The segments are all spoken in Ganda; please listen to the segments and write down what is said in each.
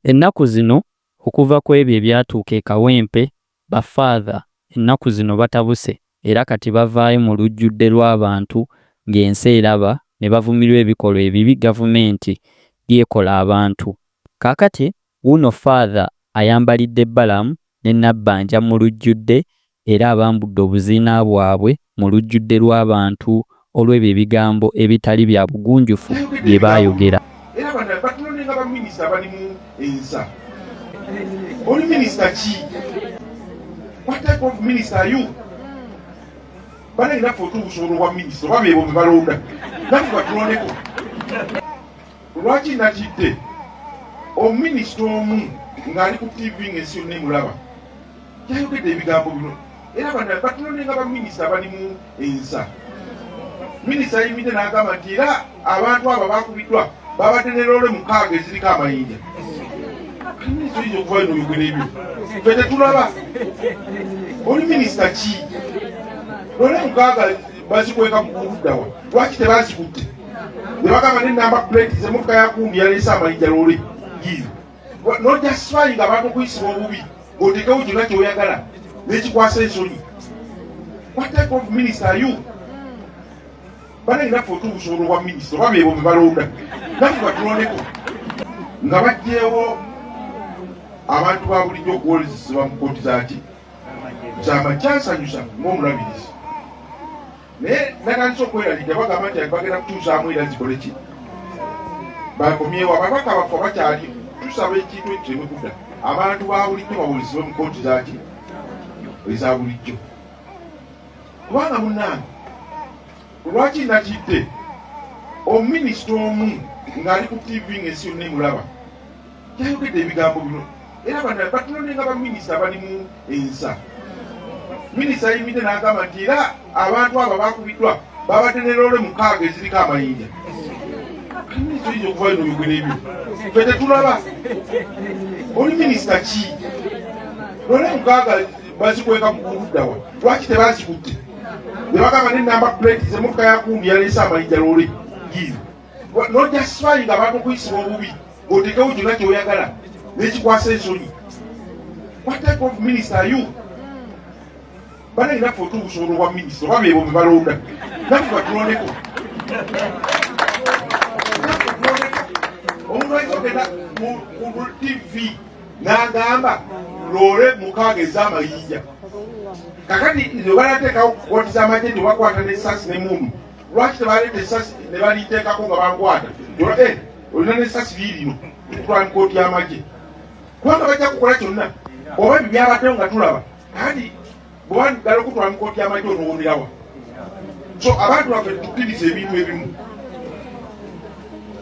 Ennaku zino okuva ku ebyo ebyatuuka e Kawempe, bafaatha ennaku zino batabuse era kati bavaayo mu lujjudde lw'abantu ng'ensi eraba ne bavumirwa ebikolwa ebibi gavumenti byekola abantu. Kaakati wuno faatha ayambalidde Balamu ne Nabbanja mu lujjudde era abambudde obuziina bwabwe mu lujjudde lw'abantu olw'ebyo ebigambo ebitali bya bugunjufu bye baayogera. Era bano batulonde nga baminisita balimu ensa. Oli minisita ki? What type of minister are you? Bana inafo obusobola bwa minisita oba bebo bye balonda. Naffe batulondeko. Lwaki natidde omuminisita omu ng'ali ku TV ng'ensi yonna emulaba yayogedde ebigambo bino. Era bano batulonde nga baminisita balimu ensa. Minisita ayimiridde n'agamba nti era abantu abo bakubiddwa babadde ne loole 6 eziriko amayinja. Minisita okuvayo n'oyogera ebyo ffe tetulaba. Oli minisita ki? Loole 6 bazikweka ku luddawa, lwaki tebazikutte? Ne bagamba n'ennamba puleti z'emmotoka ya kumbi yaleese amayinja loole giizo. N'ojasifaayi ng'abantu okuyisibwa obubi ng'oteekewo kyonna ky'oyagala n'ekikwasa ensonyi. What type of minister are you? Bana inafo obusobola bwa minisita oba bebo bye balonda. Naffe batulondeko nga baggyeewo abantu ba bulijjo okuwolezebwa mu kkooti kyama kyansanyusa ng'omulabirizi. Naye natandise okweraliikira bagamba nti bagenda kutuusaamu era zikole ki? Bakomyewo ababaka baffe bakyali tusaba ekintu ekireme kudda. Abantu ba bulijjo bawolezebwe mu kkooti eza bulijjo. Kubanga munnange lwaki natidde omuminisita omu ng'ali ku TV ng'ensi yonna emulaba yayogedde ebigambo bino. Era bano batulonde nga baminisita balimu ensa. Minisita ayimiridde n'agamba nti era abantu abo bakubiddwa babadde ne loole 6 eziriko amayinja. Minisita oyinza okuvayo n'oyogera ebyo ffe tetulaba. Oli minisita ki? Loole 6 bazikweka ku luddawa, lwaki tebazikutte? Ne bagamba n'ennamba puleti z'emmotoka ya kumbi yaleese amayinja loole giizo. N'ojasifaayi ng'abantu okuyisibwa obubi ng'oteekewo kyonna ky'oyagala n'ekikwasa ensonyi. What type of minister are you? Bana inafo obusobola bwa minisita oba bebo bye balonda. Naffe batulondeko. Omuntu ayinza okugenda ku TV n'agamba loole 6 ez'amayinja. Kakati ne balateekawo kkooti z'amagye nti bakwata n'essasi n'emmundu. Lwaki tebaleeta essasi ne baliteekako nga bankwata? Olina n'essasi liirino tukutwala mu kkooti y'amagye. Kubanga bajja kukola kyonna oba ebyo byabaddewo nga tulaba. Kati bwe bagala okutwala mu kkooti y'amagye onoowonerawa. So abantu baffe tukkiriza ebintu ebimu.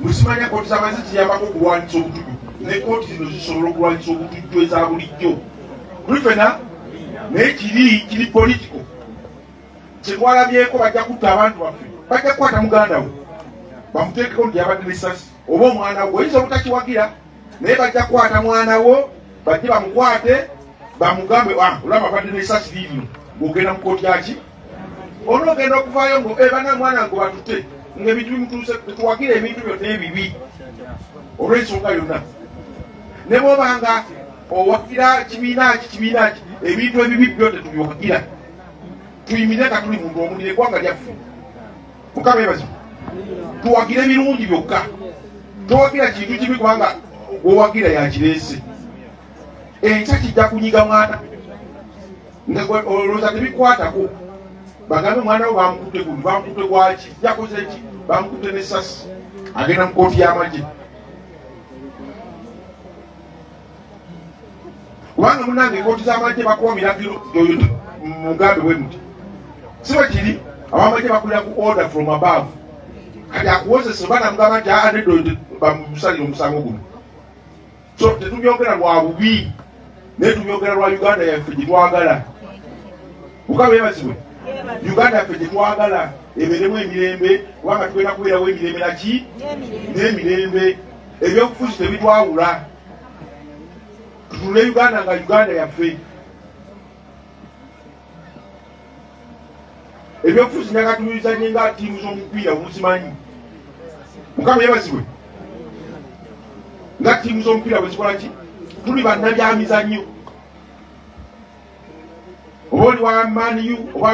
Musimanya kkooti z'amagye ziyambako okulwanyisa obutujju, ne kkooti zino zisobola okulwanyisa obutujju eza bulijjo. Kuli ffena naye kiri politiko. Kyetwalabyeko bajja kutta abantu baffe, bajja kukwata muganda we bamuteekeko nti yabadde n'essasi oba omwana we. Oyinza obutakiwagira naye bajja kukwata mwana wo bajje bamukwate bamugambe olaba abadde n'essasi liirino ng'ogenda mu kkooti yaki. Onoogenda okuvaayo bana mwana ngo batutte ng'ebintu bimutuuse. Tetuwagira ebintu byonna ebibi olw'ensonga yonna. Ne bw'obanga owagira kibiina ki ebintu ebibi byo tetubiwagira. Tuyimire nga tuli muntu omu n'eggwanga lyaffe. Mukama yeebazibwe. Tuwagira ebirungi byokka. Towagira kintu kibi kubanga gwowagira yakireese. Enkya kijja kunyiga mwana nga olowooza tebikwatako. Bagambe mwana we bamukutte gundi, bamukutte gwaki, yakoze ki? Bamukutte n'essasi agenda mu kkooti y'amagye. Kubanga munnange enkooti z'amagye bakuwa biragiro gyoyo mugambe bwe muti. Si bwe kiri abamagye bakulira ku order from above. Kati akuwozesa banamugamba nti neddo bamusalire omusango guno. So tetubyogera lwa bubi naye tubyogera lwa Uganda yaffe gye twagala. Mukama yeebazibwe. Uganda yaffe gye twagala ebeeremu emirembe kubanga tugenda kubeerawo emirembe naki n'emirembe. Ebyobufuzi tebitwawula. Tutule Uganda nga Uganda yaffe. Ebyobufuzi njagala tubizanye nga ttiimu z'omupiira omuzimanyi. Mukama yeebazibwe. nga ttiimu z'omupiira bwe zikola ki tuli bannabyamizannyo oba oli wa Man U oba